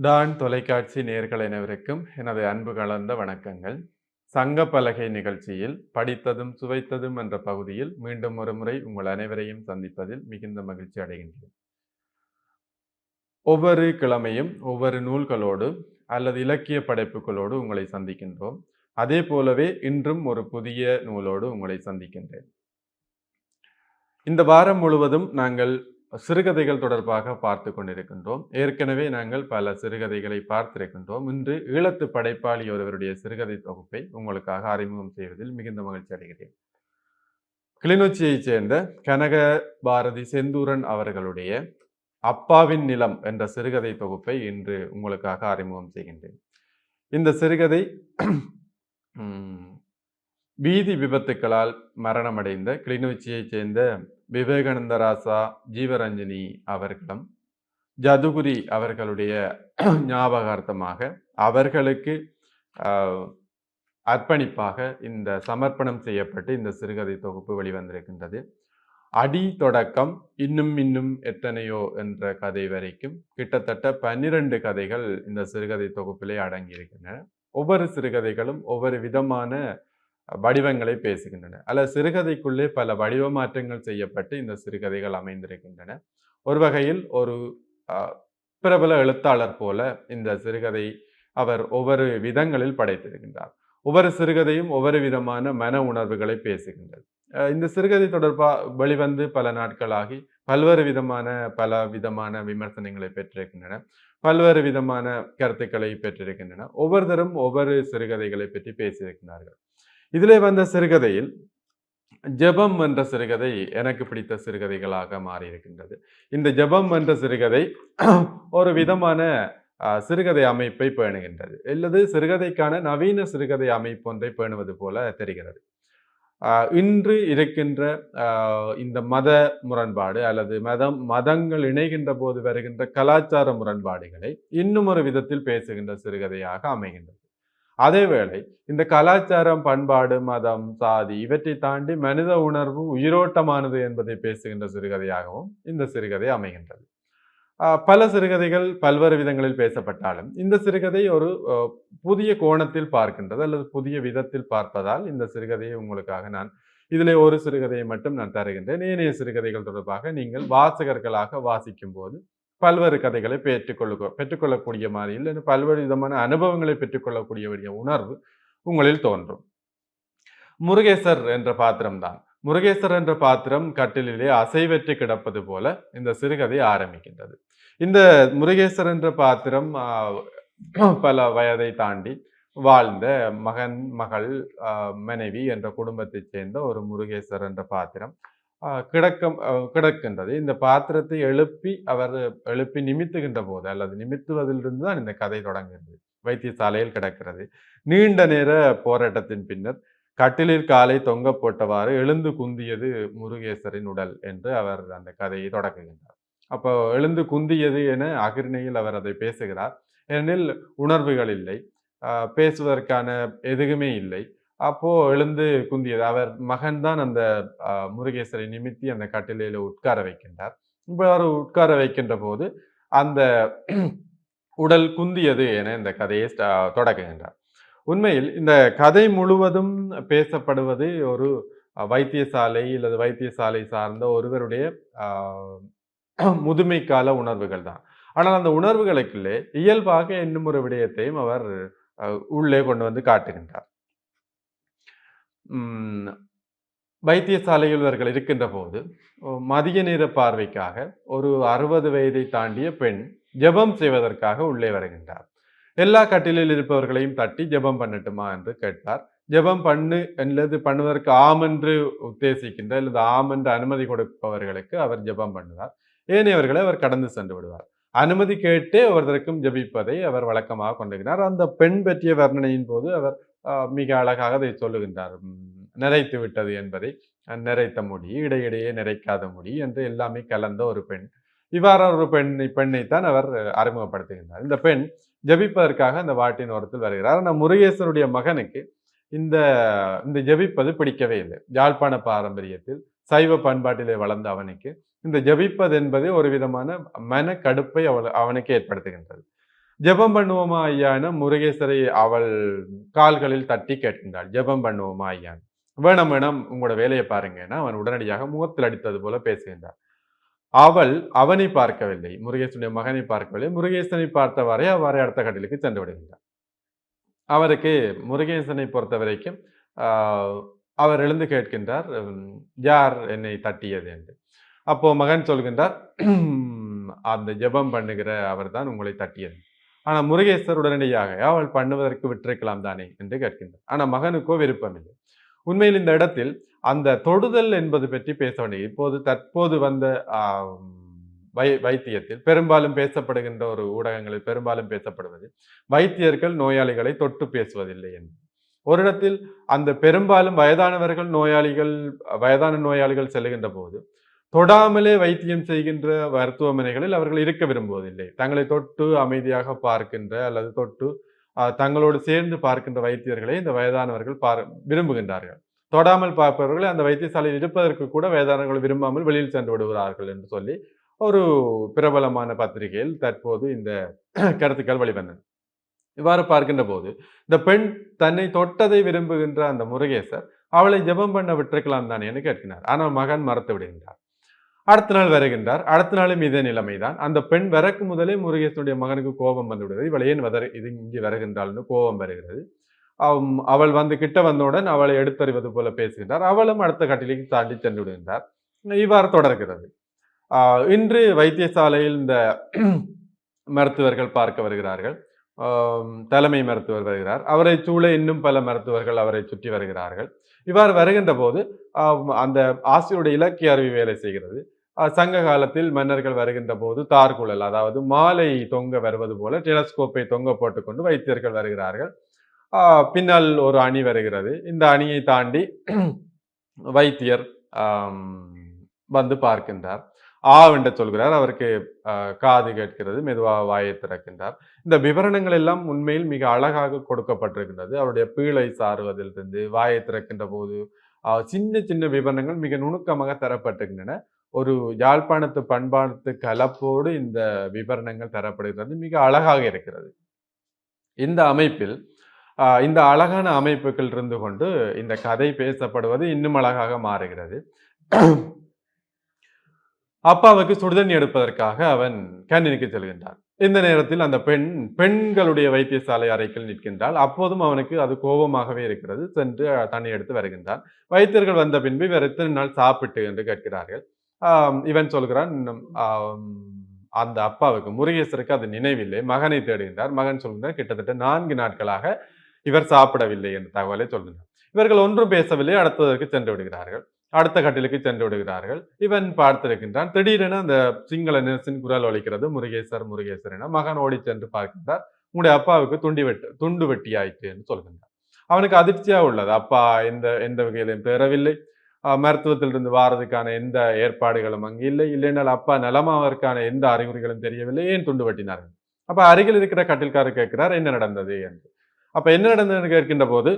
Don தொலைக்காட்சி நேயர்கள் அனைவருக்கும் எனது அன்பு கலந்த வணக்கங்கள். சங்க பலகை நிகழ்ச்சியில் படித்ததும் சுவைத்ததும் என்ற பகுதியில் மீண்டும் ஒரு முறை உங்கள் அனைவரையும் சந்திப்பதில் மிகுந்த மகிழ்ச்சி அடைகின்றேன். ஒவ்வொரு கிழமையும் ஒவ்வொரு நூல்களோடு அல்லது இலக்கிய படைப்புகளோடு உங்களை சந்திக்கின்றோம். அதே போலவே இன்றும் ஒரு புதிய நூலோடு உங்களை சந்திக்கின்றேன். இந்த வாரம் முழுவதும் நாங்கள் சிறுகதைகள் தொடர்பாக பார்த்து கொண்டிருக்கின்றோம். ஏற்கனவே நாங்கள் பல சிறுகதைகளை பார்த்திருக்கின்றோம். இன்று ஈழத்து படைப்பாளி ஒருவருடைய சிறுகதை தொகுப்பை உங்களுக்காக அறிமுகம் செய்வதில் மிகுந்த மகிழ்ச்சி அடைகிறேன். கிளிநொச்சியைச் சேர்ந்த கனக பாரதி செந்தூரன் அவர்களுடைய அப்பாவின் நிலம் என்ற சிறுகதை தொகுப்பை இன்று உங்களுக்காக அறிமுகம் செய்கின்றேன். இந்த சிறுகதை வீதி விபத்துக்களால் மரணமடைந்த கிளிநொச்சியைச் சேர்ந்த விவேகானந்த ராசா ஜீவரஞ்சனி அவர்களும் ஜதுகுரி அவர்களுடைய ஞாபகார்த்தமாக அவர்களுக்கு அர்ப்பணிப்பாக இந்த சமர்ப்பணம் செய்யப்பட்டு இந்த சிறுகதை தொகுப்பு வெளிவந்திருக்கின்றது. அடி தொடக்கம் இன்னும் இன்னும் எத்தனையோ என்ற கதை வரைக்கும் கிட்டத்தட்ட 12 கதைகள் இந்த சிறுகதை தொகுப்பிலே அடங்கியிருக்கின்றன. ஒவ்வொரு சிறுகதைகளும் ஒவ்வொரு விதமான வடிவங்களை பேசுகின்றன. அல்ல சிறுகதைக்குள்ளே பல வடிவ மாற்றங்கள் செய்யப்பட்டு இந்த சிறுகதைகள் அமைந்திருக்கின்றன. ஒரு வகையில் ஒரு பிரபல எழுத்தாளர் போல இந்த சிறுகதை அவர் ஒவ்வொரு விதங்களில் படைத்திருக்கின்றார். ஒவ்வொரு சிறுகதையும் ஒவ்வொரு விதமான மன உணர்வுகளை பேசுகின்றது. இந்த சிறுகதை வெளிவந்து பல நாட்களாகி பல்வேறு விதமான விமர்சனங்களை பெற்றிருக்கின்றன. பல்வேறு விதமான கருத்துக்களை பெற்றிருக்கின்றன. ஒவ்வொருத்தரும் ஒவ்வொரு சிறுகதைகளை பற்றி பேசியிருக்கிறார்கள். இதிலே வந்த சிறுகதையில் ஜெபம் என்ற சிறுகதை எனக்கு பிடித்த சிறுகதைகளாக மாறியிருக்கின்றது. இந்த ஜெபம் என்ற சிறுகதை ஒரு விதமான சிறுகதை அமைப்பை பேணுகின்றது. அல்லது சிறுகதைக்கான நவீன சிறுகதை அமைப்பு ஒன்றை பேணுவது போல தெரிகிறது. இன்று இருக்கின்ற இந்த மத முரண்பாடு அல்லது மதங்கள் இணைகின்ற போது வருகின்ற கலாச்சார முரண்பாடுகளை இன்னும் ஒரு விதத்தில் பேசுகின்ற சிறுகதையாக அமைகின்றது. அதேவேளை இந்த கலாச்சாரம், பண்பாடு, மதம், சாதி இவற்றை தாண்டி மனித உணர்வு உயிரோட்டமானது என்பதை பேசுகின்ற சிறுகதையாகவும் இந்த சிறுகதை அமைகின்றது. பல சிறுகதைகள் பல்வேறு விதங்களில் பேசப்பட்டாலும் இந்த சிறுகதை ஒரு புதிய கோணத்தில் பார்க்கின்றது அல்லது புதிய விதத்தில் பார்ப்பதால் இந்த சிறுகதையை உங்களுக்காக நான் இதிலே ஒரு சிறுகதையை மட்டும் நான் தருகின்றேன். ஏனைய சிறுகதைகள் தொடர்பாக நீங்கள் வாசகர்களாக வாசிக்கும் போது பல்வேறு கதைகளை பெற்றுக்கொள்ளக்கூடிய மாதிரியில் பல்வேறு விதமான அனுபவங்களை பெற்றுக்கொள்ளக்கூடிய உணர்வு உங்களில் தோன்றும். முருகேசர் என்ற பாத்திரம்தான். முருகேசர் என்ற பாத்திரம் கட்டிலே அசைவற்று கிடப்பது போல இந்த சிறுகதை ஆரம்பிக்கின்றது. இந்த முருகேசர் என்ற பாத்திரம் பல வயதை தாண்டி வாழ்ந்த மகன், மகள், மனைவி என்ற குடும்பத்தைச் சேர்ந்த ஒரு முருகேசர் என்ற பாத்திரம் கிடக்கின்றது. இந்த பாத்திரத்தை எழுப்பி நிமித்துகின்ற போது அல்லது நிமித்துவதிலிருந்து தான் இந்த கதை தொடங்குகிறது. வைத்தியசாலையில் கிடக்கிறது. நீண்ட நேர போராட்டத்தின் பின்னர் கட்டிலில் காலை தொங்க போட்டவாறு எழுந்து குந்தியது முருகேசரின் உடல் என்று அவர் அந்த கதையை தொடங்குகின்றார். அப்போ எழுந்து குந்தியது என அகிர்ணையில் அவர் அதை பேசுகிறார். ஏனெனில் உணர்வுகள் இல்லை, பேசுவதற்கான எதுவுமே இல்லை. அப்போ எழுந்து குந்தியது அவர் மகன்தான் அந்த முருகேசரை நிமித்தி அந்த கட்டிலையில உட்கார வைக்கின்றார். இப்ப அவர் உட்கார வைக்கின்ற போது அந்த உடல் குந்தியது என இந்த கதையை தொடங்குகின்றார். உண்மையில் இந்த கதை முழுவதும் பேசப்படுவது ஒரு வைத்தியசாலை அல்லது வைத்தியசாலை சார்ந்த ஒருவருடைய முதுமை கால உணர்வுகள் தான். ஆனால் அந்த உணர்வுகளுக்குள்ளே இயல்பாக இன்னும் ஒரு விடயத்தையும் அவர் உள்ளே கொண்டு வந்து காட்டுகின்றார். வைத்தியசாலையில் இவர்கள் இருக்கின்ற போது மதிய நேர பார்வைக்காக ஒரு 60 வயதை தாண்டிய பெண் ஜெபம் செய்வதற்காக உள்ளே வருகின்றார். எல்லா கட்டிலில் இருப்பவர்களையும் தட்டி ஜெபம் பண்ணட்டுமா என்று கேட்டார். ஜெபம் பண்ணுவதற்கு ஆம் என்று உத்தேசிக்கின்ற அல்லது ஆம் என்று அனுமதி கொடுப்பவர்களுக்கு அவர் ஜெபம் பண்ணுவார். ஏனையவர்களை அவர் கடந்து சென்று விடுவார். அனுமதி கேட்டே ஒருவருக்கும் ஜெபிப்பதை அவர் வழக்கமாக கொண்டிருக்கிறார். அந்த பெண் பற்றிய வர்ணனையின் போது அவர் மிக அழகாக அதை சொல்லுகின்றார். நிறைத்து விட்டது என்பதை, நிறைத்த முடி, இடையிடையே நிறைக்காத முடி என்று எல்லாமே கலந்த ஒரு பெண். இவ்வாறான ஒரு பெண்ணைத்தான் அவர் அறிமுகப்படுத்துகின்றார். இந்த பெண் ஜபிப்பதற்காக அந்த வாட்டின் ஓரத்தில் வருகிறார். ஆனால் முருகேசனுடைய மகனுக்கு இந்த ஜபிப்பது பிடிக்கவே இல்லை. யாழ்ப்பாண பாரம்பரியத்தில் சைவ பண்பாட்டிலே வளர்ந்த அவனுக்கு இந்த ஜபிப்பது என்பது ஒரு விதமான மன கடுப்பை அவனுக்கு ஏற்படுத்துகின்றது. ஜெபம் பண்ணுவோமா ஐயான்னு முருகேசரை அவள் கால்களில் தட்டி கேட்கின்றாள். ஜெபம் பண்ணுவோமா ஐயான்னு. வேணாம் வேணாம் உங்களோட வேலையை பாருங்கன்னா அவன் உடனடியாக முகத்தில் அடித்தது போல பேசுகின்றான். அவள் அவனை பார்க்கவில்லை, முருகேசனுடைய மகனை பார்க்கவில்லை. முருகேசனை பார்த்தவாறே அவ்வாறே அடுத்த கட்டிலுக்கு சென்று விடுகின்றார். அவருக்கு முருகேசனை பொறுத்த வரைக்கும் அவர் எழுந்து கேட்கின்றார், யார் என்னை தட்டியது என்று. அப்போ மகன் சொல்கின்றார், அந்த ஜெபம் பண்ணுகிற அவர்தான் உங்களை தட்டியது. ஆனா முருகேசர் உடனடியாக அவள் பண்ணுவதற்கு விட்டிருக்கலாம் தானே என்று கேட்கின்றார். ஆனா மகனுக்கோ விருப்பமில்லை. உண்மையில் இந்த இடத்தில் அந்த தொடுதல் என்பது பற்றி பேச வேண்டிய இப்போது தற்போது வந்த வைத்தியத்தில் பெரும்பாலும் பேசப்படுகின்ற ஒரு ஊடகங்களில் பெரும்பாலும் பேசப்படுவது வைத்தியர்கள் நோயாளிகளை தொட்டு பேசுவதில்லை என்று. ஒரு இடத்தில் அந்த பெரும்பாலும் வயதான நோயாளிகள் செல்லுகின்ற போது தொடாமலே வைத்தியம் செய்கின்ற மருத்துவமனைகளில் அவர்கள் இருக்க விரும்புவதில்லை. தங்களை தொட்டு அமைதியாக பார்க்கின்ற அல்லது தொட்டு தங்களோடு சேர்ந்து பார்க்கின்ற வைத்தியர்களை இந்த வயதானவர்கள் விரும்புகின்றார்கள். தொடாமல் பார்ப்பவர்களை அந்த வைத்தியசாலையில் இருப்பதற்கு கூட வயதானவர்கள் விரும்பாமல் வெளியில் சென்று விடுகிறார்கள் என்று சொல்லி ஒரு பிரபலமான பத்திரிகையில் தற்போது இந்த கருத்துக்கள் வெளிவந்தன. இவ்வாறு பார்க்கின்ற போது இந்த பெண் தன்னை தொட்டதை விரும்புகின்ற அந்த முருகேசர் அவளை ஜெபம் பண்ண விட்டிருக்கலாம் தானே என்று கேட்கிறார். ஆனால் மகன் மறுத்து விடுகின்றார். அடுத்த நாள் வருகின்றார். அடுத்த நாளும் இதே நிலைமைதான். அந்த பெண் வரக்கு முதலே முருகேசனுடைய மகனுக்கு கோபம் வந்து விடுகிறது. இவள் ஏன் இது இங்கே வருகின்றாள்னு கோபம் வருகிறது. அவள் வந்து கிட்ட வந்தவுடன் அவளை எடுத்தறிவது போல பேசுகின்றார். அவளும் அடுத்த கட்டிலுக்கு தாண்டி சென்று விடுகின்றார். இவ்வாறு தொடர்கிறது. இன்று வைத்தியசாலையில் இந்த மருத்துவர்கள் பார்க்க வருகிறார்கள். தலைமை மருத்துவர் வருகிறார். அவரை சூழ இன்னும் பல மருத்துவர்கள் அவரை சுற்றி வருகிறார்கள். இவ்வாறு வருகின்ற போது அந்த ஆசிரியருடைய இலக்கிய அறிவு வேலை செய்கிறது. சங்க காலத்தில் மன்னர்கள் வருகின்ற போது தார்குழல், அதாவது மாலை தொங்க வருவது போல டெலஸ்கோப்பை தொங்க போட்டுக்கொண்டு வைத்தியர்கள் வருகிறார்கள். பின்னால் ஒரு அணி வருகிறது. இந்த அணியை தாண்டி வைத்தியர் வந்து பார்க்கின்றார். என்று சொல்கிறார். அவருக்கு காது கேட்கிறது. மெதுவாக வாயை திறக்கின்றார். இந்த விவரணங்கள் எல்லாம் உண்மையில் மிக அழகாக கொடுக்கப்பட்டிருக்கின்றது. அவருடைய பீழை சாறுவதிலிருந்து வாயை திறக்கின்ற போது சின்ன சின்ன விவரணங்கள் மிக நுணுக்கமாக தரப்பட்டிருக்கின்றன. ஒரு யாழ்ப்பாணத்து பண்பாட்டு கலப்போடு இந்த விவரணங்கள் தரப்படுகிறது. மிக அழகாக இருக்கிறது. இந்த அமைப்பில் இந்த அழகான அமைப்புகள் இருந்து கொண்டு இந்த கதை பேசப்படுவது இன்னும் அழகாக மாறுகிறது. அப்பாவுக்கு சுடுதண்ணி எடுப்பதற்காக அவன் கேண்டீனுக்கு செல்கின்றான். இந்த நேரத்தில் அந்த பெண்களுடைய வைத்தியசாலை அறைக்குள் நிற்கின்றாள். அப்போதும் அவனுக்கு அது கோபமாகவே இருக்கிறது. சென்று தண்ணி எடுத்து வருகின்றான். வைத்தியர்கள் வந்த பின்பு இவர் எத்தனை நாள் சாப்பிட்டு என்று கேட்கிறார்கள். இவன் சொல்கிறான், அந்த அப்பாவுக்கு முருகேசருக்கு அது நினைவில்லை. மகனை தேடுகின்றார். மகன் சொல்கின்றார், கிட்டத்தட்ட 4 நாட்களாக இவர் சாப்பிடவில்லை என்ற தகவலை சொல்கின்றார். இவர்கள் ஒன்றும் பேசவில்லை. அடுத்ததற்கு சென்று விடுகிறார்கள். அடுத்த கட்டிலுக்கு சென்று விடுகிறார்கள். இவன் பார்த்திருக்கின்றான். திடீரென அந்த சிங்கள நர்ஸின் குரல் ஒலிக்கிறது, முருகேசர் முருகேசர் என. மகன் ஓடி சென்று பார்க்கின்றார். உங்களுடைய அப்பாவுக்கு துண்டு வெட்டி ஆயிற்று என்று சொல்கின்றார். அவனுக்கு அதிர்ச்சியா உள்ளது. அப்பா எந்த வகையிலும் பெறவில்லை. மருத்துவத்திலிருந்து வாரதுக்கான எந்த ஏற்பாடுகளும் அங்கு இல்லை. இல்லைனால் அப்பா நலமாவதற்கான எந்த அறிகுறிகளும் தெரியவில்லை. ஏன் துண்டு வெட்டினார்கள்? அப்ப அருகில் இருக்கிற கட்டில்காரர் கேட்கிறார், என்ன நடந்தது என்று. அப்ப என்ன நடந்ததுன்னு கேட்கின்ற போது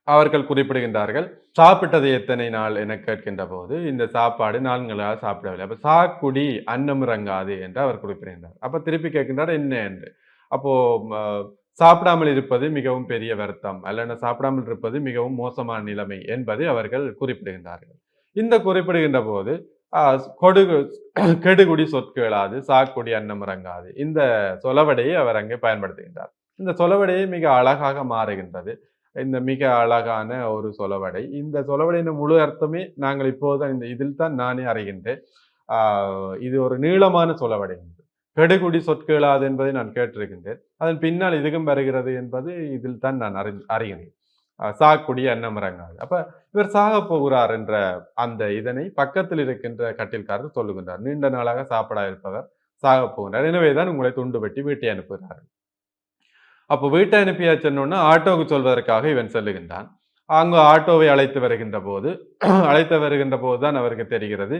அவர்கள் குறிப்பிடுகின்றார்கள், சாப்பிட்டது எத்தனை நாள் என கேட்கின்ற போது இந்த சாப்பாடு 4 நாளாக சாப்பிடவில்லை. அப்ப சாக்குடி அன்னம் இறங்காது என்று அவர் குறிப்பிடுகின்றார். அப்ப திருப்பி கேட்கின்றார், என்ன என்று. அப்போ சாப்பிடாமல் இருப்பது மிகவும் பெரிய வருத்தம், அல்லது சாப்பிடாமல் இருப்பது மிகவும் மோசமான நிலைமை என்பதை அவர்கள் குறிப்பிடுகின்றார்கள். இந்த குறிப்பிடுகின்ற போது கெடுகுடி சொற்கேளாது, சாக்குடி அன்னம் இறங்காது, இந்த சொலவடையை அவர் அங்கே பயன்படுத்துகின்றார். இந்த சொலவடையை மிக அழகாக மாறுகின்றது. இந்த மிக அழகான ஒரு சொலவடை. இந்த சொலவடையின் முழு அர்த்தமே நாங்கள் இப்போதுதான் இதில் தான் நானே அறிகின்றேன். இது ஒரு நீளமான சொலவடை. கெடுகுடி சொற்கேளாது என்பதை நான் கேட்டிருக்கின்றேன். அதன் பின்னால் இதுக்கும் வருகிறது என்பது இதில் தான் நான் அறிகிறேன். சாக்குடி அன்னம் இறங்காது. அப்ப இவர் சாக போகிறார் என்ற அந்த இதனை பக்கத்தில் இருக்கின்ற கட்டில்காரர் சொல்லுகின்றார். நீண்ட நாளாக சாப்பிட இருப்பவர் சாக போகிறார். எனவேதான் உங்களை துண்டு வெட்டி வீட்டை அனுப்புகிறார். அப்போ வீட்டை அனுப்பியாச்சுன்னா ஆட்டோவுக்கு சொல்வதற்காக இவன் செல்லுகின்றான். அங்கு ஆட்டோவை அழைத்து வருகின்ற போது தான் அவருக்கு தெரிகிறது,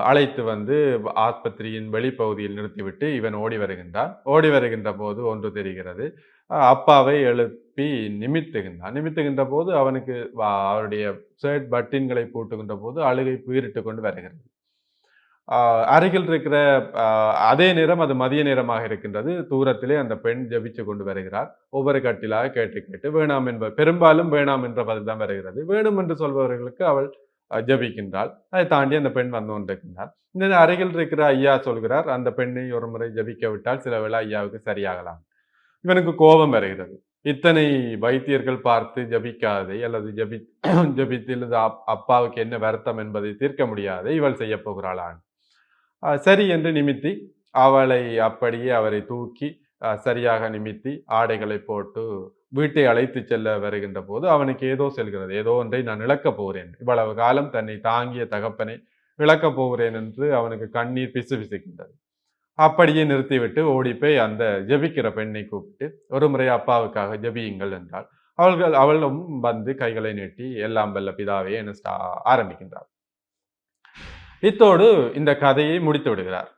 அழைத்து வந்து ஆஸ்பத்திரியின் வெளிப்பகுதியில் நிறுத்திவிட்டு இவன் ஓடி வருகின்றான். ஓடி வருகின்ற போது ஒன்று தெரிகிறது, அப்பாவை எழுப்பி நிமித்துகின்ற போது அவனுக்கு அவருடைய ஷர்ட் பட்டின்களை பூட்டுகின்ற போது அழுகை பீரிட்டு கொண்டு வருகிறது. அருகில் இருக்கிற அதே நேரம் அது மதிய நேரமாக இருக்கின்றது. தூரத்திலே அந்த பெண் ஜெபிச்சு கொண்டு வருகிறார். ஒவ்வொரு கட்டிலாக கேட்டு கேட்டு வேணாம் பெரும்பாலும் வேணாம் என்ற பதில் தான் வருகிறது. வேணும் என்று சொல்பவர்களுக்கு அவள் ஜெபிக்கின்றாள். அதை தாண்டி அந்த பெண் வந்து கொண்டிருக்கின்றார். இந்த அருகில் இருக்கிற ஐயா சொல்கிறார், அந்த பெண்ணை ஒரு முறை ஜெபிக்க விட்டால் சில வேளை ஐயாவுக்கு சரியாகலாம். இவனுக்கு கோபம் வருகிறது. இத்தனை வைத்தியர்கள் பார்த்து ஜபிக்காதே அல்லது ஜபித்து அப்பாவுக்கு என்ன வருத்தம் என்பதை தீர்க்க முடியாதே இவள் செய்ய போகிறாளான். சரி என்று நிமித்தி அவளை அப்படியே அவரை தூக்கி சரியாக நிமித்தி ஆடைகளை போட்டு வீட்டை அழைத்து செல்ல வருகின்ற போது அவனுக்கு ஏதோ செல்கிறது. ஏதோ ஒன்றை நான் இழக்கப் போகிறேன், இவ்வளவு காலம் தன்னை தாங்கிய தகப்பனை இழக்கப் போகிறேன் என்று அவனுக்கு கண்ணீர் பிசுகின்றது. அப்படியே நிறுத்திவிட்டு ஓடிப்போய் அந்த ஜெபிக்கிற பெண்ணை கூப்பிட்டு ஒரு முறை அப்பாவுக்காக ஜெபியுங்கள் என்றால் அவளும் வந்து கைகளை நீட்டி எல்லாம் வல்ல பிதாவே என ஆரம்பிக்கின்றார். இத்தோடு இந்த கதையை முடித்து விடுகிறார்.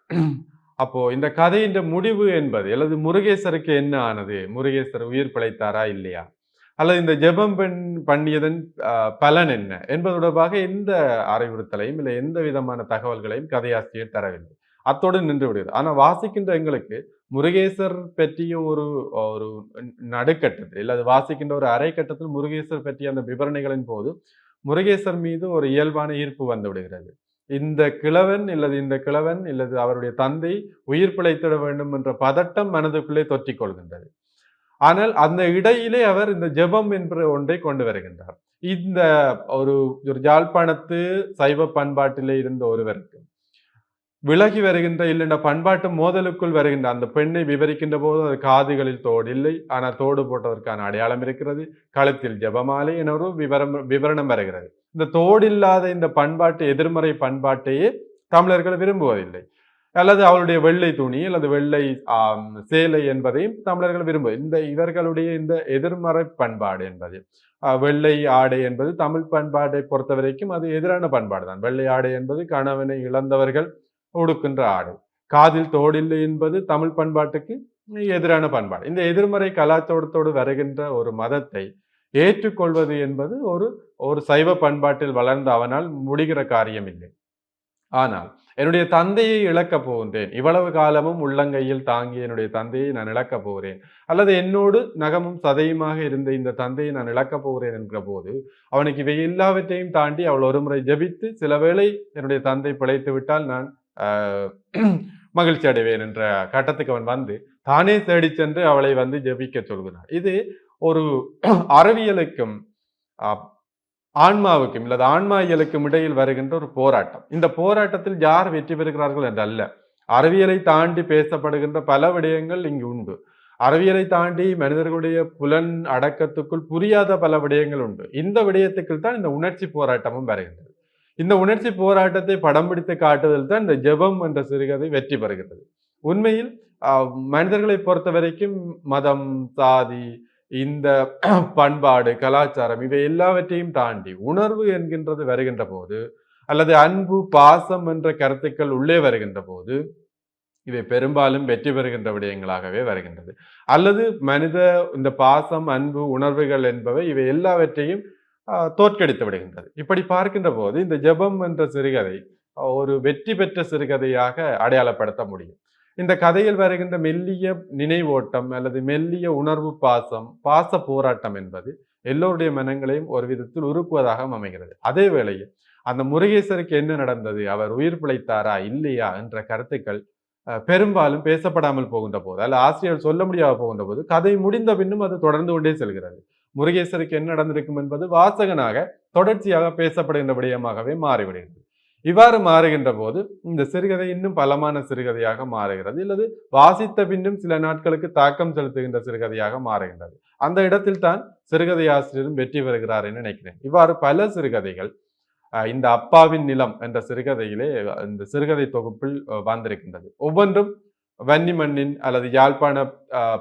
அப்போ இந்த கதையின் முடிவு என்பது அல்லது முருகேசருக்கு என்ன ஆனது, முருகேசர் உயிர் பிழைத்தாரா இல்லையா, அல்லது இந்த ஜெபம் பண்ணியதன் பலன் என்ன என்பது தொடர்பாக எந்த அறிவுறுத்தலையும் இல்லை எந்த விதமான தகவல்களையும் கதையாசிரியர் தரவில்லை. அத்தோடு நின்று விடுகிறது. ஆனா வாசிக்கின்ற எங்களுக்கு முருகேசர் பற்றிய ஒரு ஒரு நடுக்கட்டத்தில் இல்ல அது வாசிக்கின்ற ஒரு அரை கட்டத்தில் முருகேசர் பற்றிய அந்த விவரணைகளின் போது முருகேசர் மீது ஒரு இயல்பான ஈர்ப்பு வந்து விடுகிறது. இந்த கிழவன் இல்லது அவருடைய தந்தை உயிர் பிழைத்திட வேண்டும் என்ற பதட்டம் மனதுக்குள்ளே தொற்றிக் கொள்கின்றது. ஆனால் அந்த இடையிலே அவர் இந்த ஜெபம் என்ற ஒன்றை கொண்டு வருகின்றார். இந்த ஒரு யாழ்ப்பாணத்து சைவ பண்பாட்டிலே இருந்த ஒருவருக்கு விலகி வருகின்ற இல்லைன்னா பண்பாட்டு மோதலுக்குள் வருகின்ற அந்த பெண்ணை விவரிக்கின்ற போது அது காதுகளில் தோடு இல்லை, ஆனால் தோடு போட்டதற்கான அடையாளம் இருக்கிறது, கழுத்தில் ஜெபமாலை என ஒரு விவரணம் வருகிறது. இந்த தோடு இல்லாத இந்த பண்பாட்டு எதிர்மறை பண்பாட்டையே தமிழர்கள் விரும்புவதில்லை. அல்லது அவளுடைய வெள்ளை துணி அல்லது வெள்ளை சேலை என்பதையும் தமிழர்கள் விரும்புவது. இவர்களுடைய இந்த எதிர்மறை பண்பாடு என்பது வெள்ளை ஆடை என்பது தமிழ் பண்பாட்டை பொறுத்த வரைக்கும் அது எதிரான பண்பாடு தான். வெள்ளை ஆடை என்பது கணவனை இழந்தவர்கள் உடுக்கின்ற ஆடை. காதில் தோடில்லை என்பது தமிழ் பண்பாட்டுக்கு எதிரான பண்பாடு. இந்த எதிர்மறை கலாச்சாரத்தோடு வருகின்ற ஒரு மதத்தை ஏற்றுக்கொள்வது என்பது ஒரு சைவ பண்பாட்டில் வளர்ந்த அவனால் முடிகிற காரியம் இல்லை. ஆனால் என்னுடைய தந்தையை இழக்கப் போகின்றேன், இவ்வளவு காலமும் உள்ளங்கையில் தாங்கிய என்னுடைய தந்தையை நான் இழக்கப் போகிறேன், அல்லது என்னோடு நகமும் சதையுமாக இருந்த இந்த தந்தையை நான் இழக்கப் போகிறேன் என்கிற போது அவனுக்கு இவை எல்லாவற்றையும் தாண்டி அவள் ஒரு முறை ஜபித்து சில வேளை என்னுடைய தந்தை பிழைத்து விட்டால் நான் மகிழ்ச்சி அடைவேன் என்ற கட்டத்துக்கு அவன் வந்து தானே தேடி சென்று அவளை வந்து ஜபிக்க சொல்கிறான். இது ஒரு அறிவியலுக்கும் ஆன்மாவுக்கும் இல்லது ஆன்மா இயலுக்கும் இடையில் வருகின்ற ஒரு போராட்டம். இந்த போராட்டத்தில் யார் வெற்றி பெறுகிறார்கள் என்றல்ல, அறிவியலை தாண்டி பேசப்படுகின்ற பல விடயங்கள் இங்கு உண்டு. அறிவியலை தாண்டி மனிதர்களுடைய புலன் அடக்கத்துக்குள் புரியாத பல விடயங்கள் உண்டு. இந்த விடயத்துக்குள் தான் இந்த உணர்ச்சி போராட்டமும் வருகின்றது. இந்த உணர்ச்சி போராட்டத்தை படம் பிடித்து காட்டுதல் தான் இந்த ஜெபம் என்ற சிறுகதை வெற்றி பெறுகிறது. உண்மையில் மனிதர்களை பொறுத்த வரைக்கும் மதம், சாதி, இந்த பண்பாடு, கலாச்சாரம் இவை எல்லாவற்றையும் தாண்டி உணர்வு என்கின்றது வருகின்ற போது அல்லது அன்பு, பாசம் என்ற கருத்துக்கள் உள்ளே வருகின்ற போது இவை பெரும்பாலும் வெற்றி பெறுகின்ற விடயங்களாகவே வருகின்றது. அல்லது மனித இந்த பாசம், அன்பு, உணர்வுகள் என்பவை இவை எல்லாவற்றையும் தோற்கடித்து விடுகின்றது. இப்படி பார்க்கின்ற போது இந்த ஜெபம் என்ற சிறுகதை ஒரு வெற்றி பெற்ற சிறுகதையாக அடையாளப்படுத்த முடியும். இந்த கதையில் வருகின்ற மெல்லிய நினைவோட்டம் அல்லது மெல்லிய உணர்வு பாச போராட்டம் என்பது எல்லோருடைய மனங்களையும் ஒரு விதத்தில் உருக்குவதாக அமைகிறது. அதே வேளையில் அந்த முருகேசருக்கு என்ன நடந்தது, அவர் உயிர் பிழைத்தாரா இல்லையா என்ற கருத்துக்கள் பெரும்பாலும் பேசப்படாமல் போகின்ற போது அல்ல ஆசிரியர் சொல்ல முடியாத போகின்ற போது கதை முடிந்த பின்னும் அது தொடர்ந்து கொண்டே செல்கிறது. முருகேசருக்கு என்ன நடந்திருக்கும் என்பது வாசகனாக தொடர்ச்சியாக பேசப்படுகின்ற விடயமாகவே மாறிவிடுகிறது. இவ்வாறு மாறுகின்ற போது இந்த சிறுகதை இன்னும் பலமான சிறுகதையாக மாறுகிறது, இல்லது வாசித்த பின்னும் சில நாட்களுக்கு தாக்கம் செலுத்துகின்ற சிறுகதையாக மாறுகின்றது. அந்த இடத்தில் தான் சிறுகதை ஆசிரியரும் வெற்றி பெறுகிறார் என்று நினைக்கிறேன். இவ்வாறு பல சிறுகதைகள் இந்த அப்பாவின் நிலம் என்ற சிறுகதையிலே இந்த சிறுகதை தொகுப்பில் வந்திருக்கின்றது. ஒவ்வொன்றும் வன்னி மண்ணின் அல்லது யாழ்ப்பாண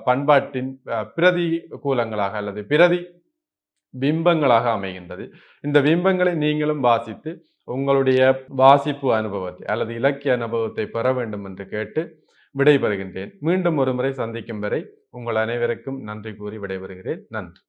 பண்பாட்டின் பிரதி கூலங்களாக அல்லது பிரதி பிம்பங்களாக அமைகின்றது. இந்த பிம்பங்களை நீங்களும் வாசித்து உங்களுடைய வாசிப்பு அனுபவத்தை அல்லது இலக்கிய அனுபவத்தை பெற வேண்டும் என்று கேட்டு விடைபெறுகின்றேன். மீண்டும் ஒரு முறை சந்திக்கும் வரை உங்கள் அனைவருக்கும் நன்றி கூறி விடைபெறுகிறேன். நன்றி.